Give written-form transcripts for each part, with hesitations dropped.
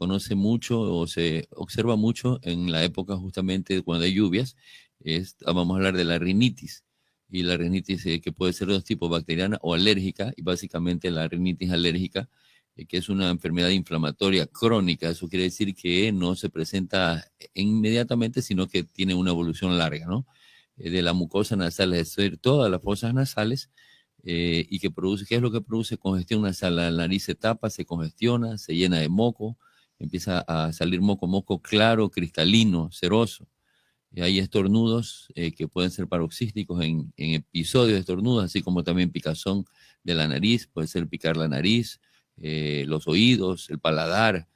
conoce mucho o se observa mucho en la época justamente cuando hay lluvias, vamos a hablar de la rinitis. Y la rinitis que puede ser de dos tipos, bacteriana o alérgica, y básicamente la rinitis alérgica, que es una enfermedad inflamatoria crónica. Eso quiere decir que no se presenta inmediatamente, sino que tiene una evolución larga, ¿no? De la mucosa nasal, es decir, todas las fosas nasales, y que produce, ¿qué es lo que produce? Congestión nasal. La nariz se tapa, se congestiona, se llena de moco, empieza a salir moco claro, cristalino, ceroso. Hay estornudos que pueden ser paroxísticos en episodios de estornudos, así como también picazón de la nariz, puede ser picar la nariz, los oídos, el paladar.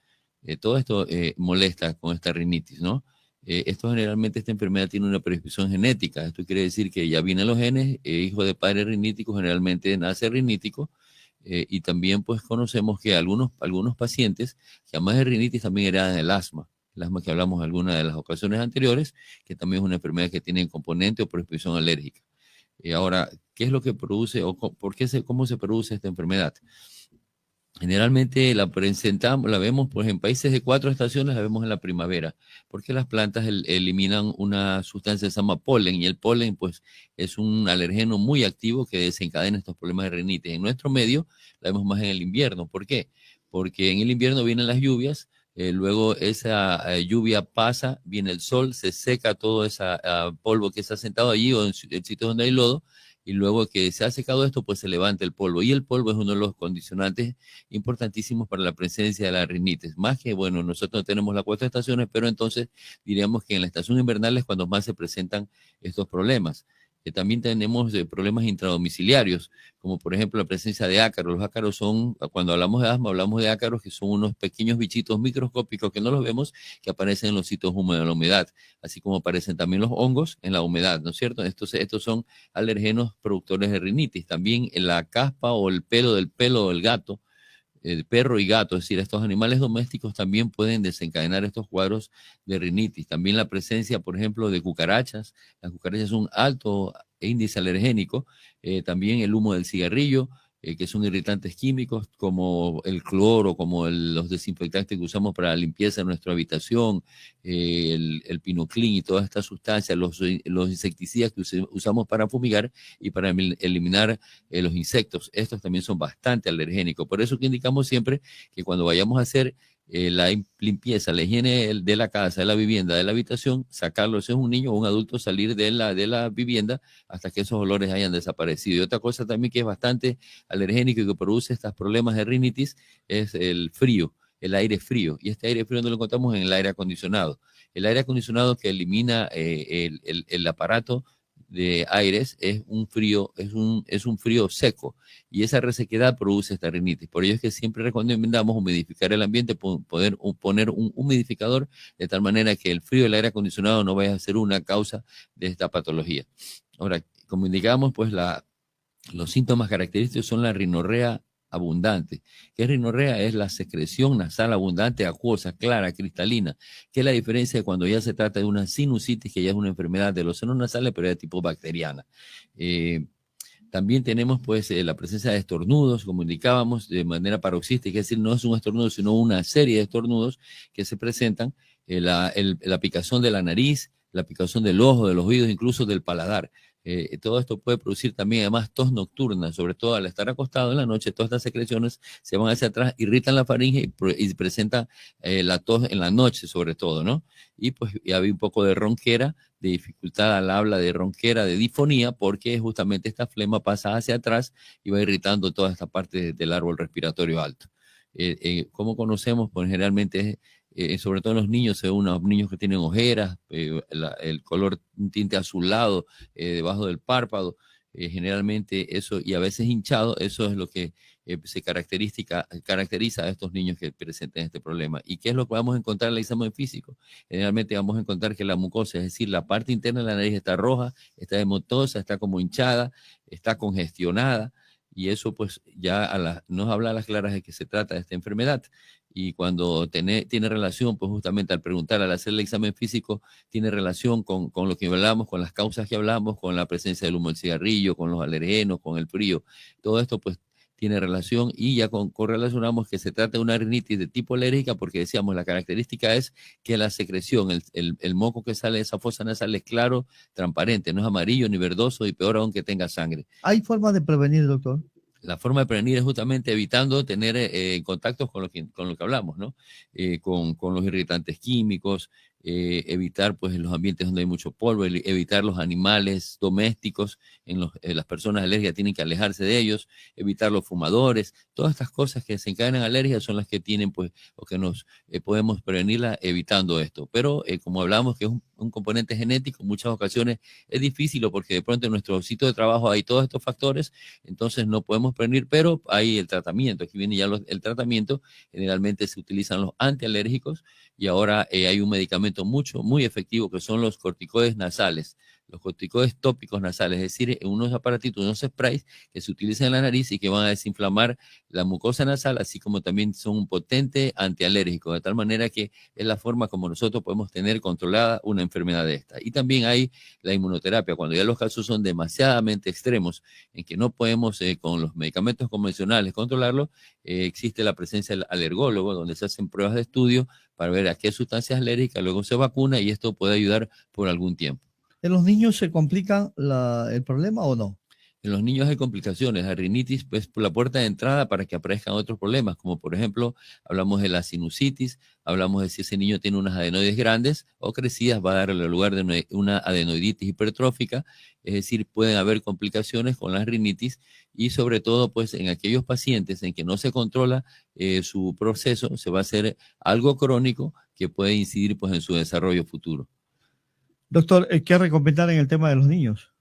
Todo esto molesta con esta rinitis, ¿no? Esto generalmente, esta enfermedad tiene una predisposición genética. Esto quiere decir que ya vienen los genes, hijo de padre rinítico generalmente nace rinítico, y también pues conocemos que algunos pacientes que además de rinitis también heredan el asma que hablamos en alguna de las ocasiones anteriores, que también es una enfermedad que tiene componente o predisposición alérgica. Ahora, ¿qué es lo que produce o cómo se produce esta enfermedad? Generalmente la presentamos, la vemos pues en países de 4 estaciones, la vemos en la primavera, porque las plantas eliminan una sustancia que se llama polen, y el polen pues es un alergeno muy activo que desencadena estos problemas de rinitis. En nuestro medio la vemos más en el invierno. ¿Por qué? Porque en el invierno vienen las lluvias, luego esa lluvia pasa, viene el sol, se seca todo ese polvo que se ha sentado allí o en sitios donde hay lodo, y luego que se ha secado esto, pues se levanta el polvo. Y el polvo es uno de los condicionantes importantísimos para la presencia de la rinitis. Más que, bueno, nosotros tenemos las 4 estaciones, pero entonces diríamos que en la estación invernal es cuando más se presentan estos problemas. También tenemos problemas intradomiciliarios, como por ejemplo la presencia de ácaros. Los ácaros son, cuando hablamos de asma, hablamos de ácaros, que son unos pequeños bichitos microscópicos que no los vemos, que aparecen en los sitios húmedos de la humedad, así como aparecen también los hongos en la humedad, ¿no es cierto? Estos son alergenos productores de rinitis. También en la caspa o el pelo del gato, perro y gato, es decir, estos animales domésticos también pueden desencadenar estos cuadros de rinitis. También la presencia, por ejemplo, de cucarachas. Las cucarachas son un alto índice alergénico. También el humo del cigarrillo, que son irritantes químicos, como el cloro, como los desinfectantes que usamos para la limpieza de nuestra habitación, el pinoclin y todas estas sustancias, los insecticidas que usamos para fumigar y para eliminar los insectos. Estos también son bastante alergénicos. Por eso que indicamos siempre que cuando vayamos a hacer la limpieza, la higiene de la casa, de la vivienda, de la habitación, sacarlo, si es un niño o un adulto, salir de la vivienda hasta que esos olores hayan desaparecido. Y otra cosa también que es bastante alergénico y que produce estos problemas de rinitis es el frío, el aire frío. Y este aire frío no lo encontramos en el aire acondicionado. El aire acondicionado que elimina el aparato de aires es un frío, es un frío seco, y esa resequedad produce esta rinitis. Por ello es que siempre recomendamos humidificar el ambiente, poner un humidificador de tal manera que el frío del aire acondicionado no vaya a ser una causa de esta patología. Ahora, como indicamos, pues los síntomas característicos son la rinorrea abundante. ¿Qué es rinorrea? Es la secreción nasal abundante, acuosa, clara, cristalina. ¿Qué es la diferencia de cuando ya se trata de una sinusitis, que ya es una enfermedad de los senos nasales, pero de tipo bacteriana? También tenemos pues la presencia de estornudos, como indicábamos, de manera paroxística, es decir, no es un estornudo, sino una serie de estornudos que se presentan, la picazón de la nariz, la picazón del ojo, de los oídos, incluso del paladar. Todo esto puede producir también además tos nocturna, sobre todo al estar acostado en la noche. Todas estas secreciones se van hacia atrás, irritan la faringe y presentan la tos en la noche sobre todo, ¿no? Y pues ya había un poco de ronquera, de dificultad al habla, de ronquera, de difonía, porque justamente esta flema pasa hacia atrás y va irritando toda esta parte del árbol respiratorio alto. ¿Cómo conocemos? Pues generalmente sobre todo en los niños, se ve unos niños que tienen ojeras, el color, un tinte azulado debajo del párpado, generalmente eso, y a veces hinchado, eso es lo que caracteriza a estos niños que presentan este problema. ¿Y qué es lo que vamos a encontrar en el examen físico? Generalmente vamos a encontrar que la mucosa, es decir, la parte interna de la nariz está roja, está hemotosa, está como hinchada, está congestionada, y eso pues ya nos habla a las claras de que se trata de esta enfermedad. Y cuando tiene relación, pues justamente al preguntar, al hacer el examen físico, tiene relación con lo que hablamos, con las causas que hablamos, con la presencia del humo del cigarrillo, con los alergenos, con el frío. Todo esto pues tiene relación y ya correlacionamos que se trata de una rinitis de tipo alérgica porque decíamos la característica es que la secreción, el moco que sale de esa fosa nasal es claro, transparente, no es amarillo ni verdoso y peor aún que tenga sangre. ¿Hay forma de prevenir, doctor? La forma de prevenir es justamente evitando tener contactos con lo que hablamos, ¿no? Con los irritantes químicos, evitar pues en los ambientes donde hay mucho polvo, evitar los animales domésticos, las personas alérgicas tienen que alejarse de ellos, evitar los fumadores, todas estas cosas que desencadenan alergias son las que tienen pues, o que nos podemos prevenirla evitando esto. Pero como hablamos que es un componente genético, en muchas ocasiones es difícil porque de pronto en nuestro sitio de trabajo hay todos estos factores, entonces no podemos prevenir, pero hay el tratamiento. Aquí viene ya el tratamiento. Generalmente se utilizan los antialérgicos y ahora hay un medicamento muy efectivo que son los corticoides nasales. Los corticoides tópicos nasales, es decir, unos aparatitos, unos sprays que se utilizan en la nariz y que van a desinflamar la mucosa nasal, así como también son un potente antialérgico, de tal manera que es la forma como nosotros podemos tener controlada una enfermedad de esta. Y también hay la inmunoterapia, cuando ya los casos son demasiadamente extremos, en que no podemos con los medicamentos convencionales controlarlo, existe la presencia del alergólogo, donde se hacen pruebas de estudio para ver a qué sustancias alérgicas, luego se vacuna y esto puede ayudar por algún tiempo. ¿En los niños se complica el problema o no? En los niños hay complicaciones. La rinitis, pues, por la puerta de entrada para que aparezcan otros problemas, como por ejemplo, hablamos de la sinusitis, hablamos de si ese niño tiene unas adenoides grandes o crecidas, va a darle lugar de una adenoiditis hipertrófica, es decir, pueden haber complicaciones con la rinitis y sobre todo, pues, en aquellos pacientes en que no se controla su proceso, se va a hacer algo crónico que puede incidir, pues, en su desarrollo futuro. Doctor, ¿qué recomendar en el tema de los niños?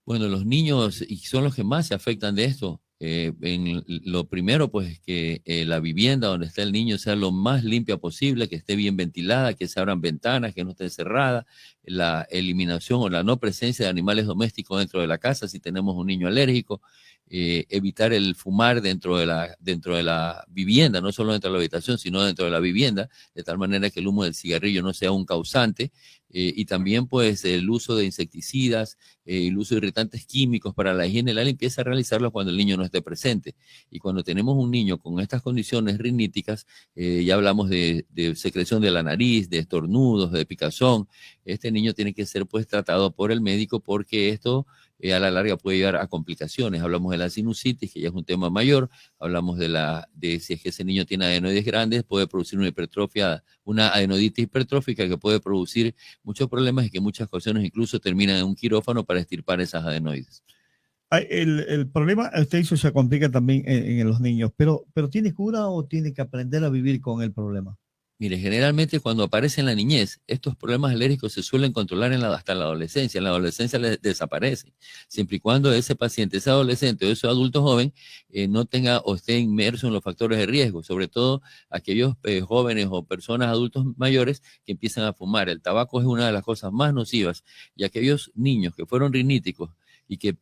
Bueno, los niños y son los que más se afectan de esto. Lo primero, pues, es que la vivienda donde está el niño sea lo más limpia posible, que esté bien ventilada, que se abran ventanas, que no esté cerrada, la eliminación o la no presencia de animales domésticos dentro de la casa si tenemos un niño alérgico, evitar el fumar dentro de la vivienda, no solo dentro de la habitación, sino dentro de la vivienda, de tal manera que el humo del cigarrillo no sea un causante, y también, pues, el uso de insecticidas, el uso de irritantes químicos para la higiene y la limpieza, realizarlo cuando el niño no esté presente. Y cuando tenemos un niño con estas condiciones riníticas, ya hablamos de secreción de la nariz, de estornudos, de picazón, este niño tiene que ser pues tratado por el médico porque esto a la larga puede llevar a complicaciones. Hablamos de la sinusitis, que ya es un tema mayor, hablamos de si es que ese niño tiene adenoides grandes, puede producir una hipertrofia, una adenoiditis hipertrófica que puede producir muchos problemas y que en muchas ocasiones incluso terminan en un quirófano para extirpar esas adenoides. El problema, usted dice, se complica también en los niños, pero ¿tiene cura o tiene que aprender a vivir con el problema? Mire, generalmente cuando aparece en la niñez, estos problemas alérgicos se suelen controlar hasta la adolescencia. En la adolescencia les desaparecen, siempre y cuando ese paciente, ese adolescente o ese adulto joven no tenga o esté inmerso en los factores de riesgo, sobre todo aquellos jóvenes o personas adultos mayores que empiezan a fumar. El tabaco es una de las cosas más nocivas y aquellos niños que fueron riníticos y que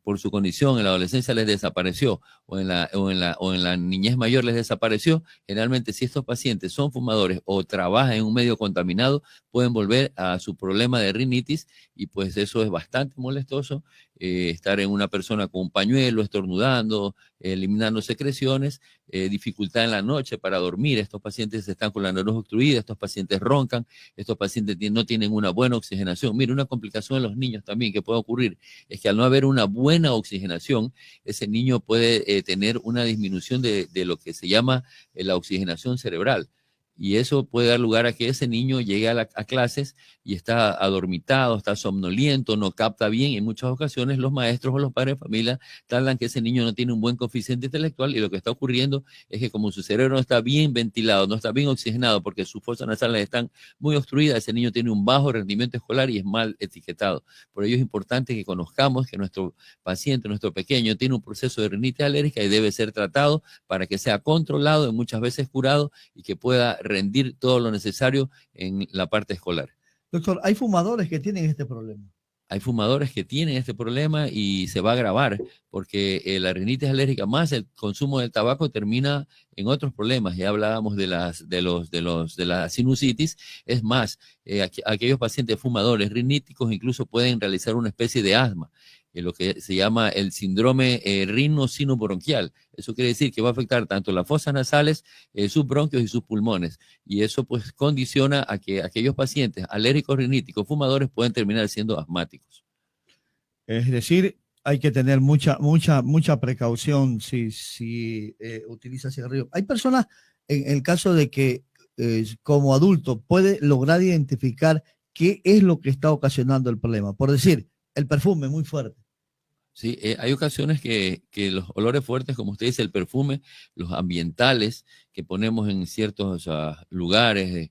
por su condición en la adolescencia les desapareció o en la niñez mayor les desapareció, generalmente si estos pacientes son fumadores o trabajan en un medio contaminado, pueden volver a su problema de rinitis y pues eso es bastante molestoso, estar en una persona con un pañuelo, estornudando, eliminando secreciones, dificultad en la noche para dormir, estos pacientes están con la nariz obstruida, estos pacientes roncan, estos pacientes no tienen una buena oxigenación. Mire, una complicación en los niños también que puede ocurrir es que al no haber una buena oxigenación, ese niño puede tener una disminución de lo que se llama la oxigenación cerebral. Y eso puede dar lugar a que ese niño llegue a clases y está adormitado, está somnoliento, no capta bien. En muchas ocasiones los maestros o los padres de familia tardan que ese niño no tiene un buen coeficiente intelectual y lo que está ocurriendo es que como su cerebro no está bien ventilado, no está bien oxigenado porque sus fosas nasales están muy obstruidas, ese niño tiene un bajo rendimiento escolar y es mal etiquetado. Por ello es importante que conozcamos que nuestro paciente, nuestro pequeño, tiene un proceso de rinitis alérgica y debe ser tratado para que sea controlado y muchas veces curado y que pueda rendir todo lo necesario en la parte escolar. Doctor, hay fumadores que tienen este problema. Hay fumadores que tienen este problema y se va a agravar porque la rinitis alérgica más el consumo del tabaco termina en otros problemas. Ya hablábamos de la sinusitis. Es más, aquellos pacientes fumadores riníticos incluso pueden realizar una especie de asma. lo que se llama el síndrome rinocinurbronquial. Eso quiere decir que va a afectar tanto las fosas nasales, sus bronquios y sus pulmones. Y eso pues condiciona a que aquellos pacientes alérgicos riníticos fumadores pueden terminar siendo asmáticos. Es decir, hay que tener mucha precaución si utiliza cigarrillo. Hay personas, en el caso de que como adulto puede lograr identificar qué es lo que está ocasionando el problema. Por decir, el perfume muy fuerte. Sí, hay ocasiones que los olores fuertes, como usted dice, el perfume, los ambientales que ponemos en ciertos lugares,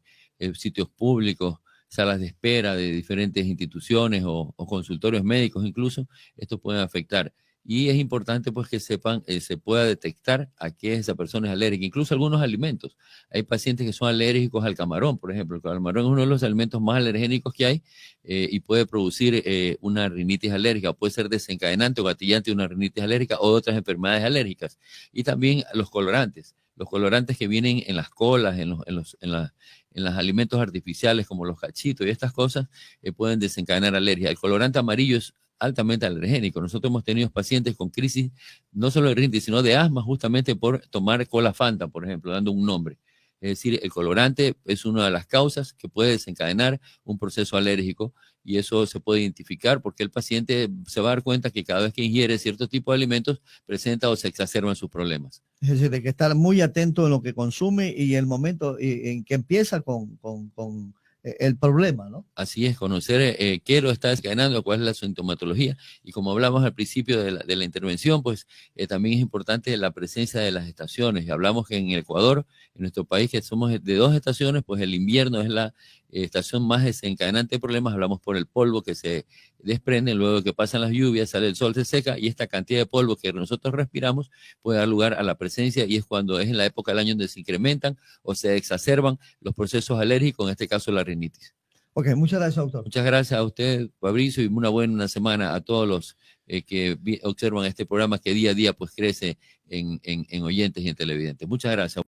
sitios públicos, salas de espera de diferentes instituciones o consultorios médicos incluso, estos pueden afectar. Y es importante pues que sepan, se pueda detectar a qué esa persona es alérgica, incluso algunos alimentos. Hay pacientes que son alérgicos al camarón, por ejemplo. El camarón es uno de los alimentos más alergénicos que hay y puede producir una rinitis alérgica, puede ser desencadenante o gatillante de una rinitis alérgica o de otras enfermedades alérgicas. Y también los colorantes que vienen en las colas, en los alimentos artificiales como los cachitos y estas cosas pueden desencadenar alergia. El colorante amarillo es altamente alergénico. Nosotros hemos tenido pacientes con crisis no solo de rinitis, sino de asma justamente por tomar cola Fanta, por ejemplo, dando un nombre. Es decir, el colorante es una de las causas que puede desencadenar un proceso alérgico y eso se puede identificar porque el paciente se va a dar cuenta que cada vez que ingiere cierto tipo de alimentos presenta o se exacerban sus problemas. Es decir, hay que estar muy atento en lo que consume y el momento en que empieza con el problema, ¿no? Así es, conocer qué lo está desencadenando, cuál es la sintomatología. Y como hablamos al principio de la intervención, pues también es importante la presencia de las estaciones. Y hablamos que en Ecuador, en nuestro país, que somos de 2 estaciones, pues el invierno es la estación más desencadenante de problemas. Hablamos por el polvo que se desprende, luego que pasan las lluvias, sale el sol, se seca, y esta cantidad de polvo que nosotros respiramos puede dar lugar a la presencia, y es cuando es en la época del año donde se incrementan o se exacerban los procesos alérgicos, en este caso la rinitis. Ok, muchas gracias, doctor. Muchas gracias a usted, Fabricio, y una buena semana a todos los que observan este programa que día a día pues crece en oyentes y en televidentes. Muchas gracias.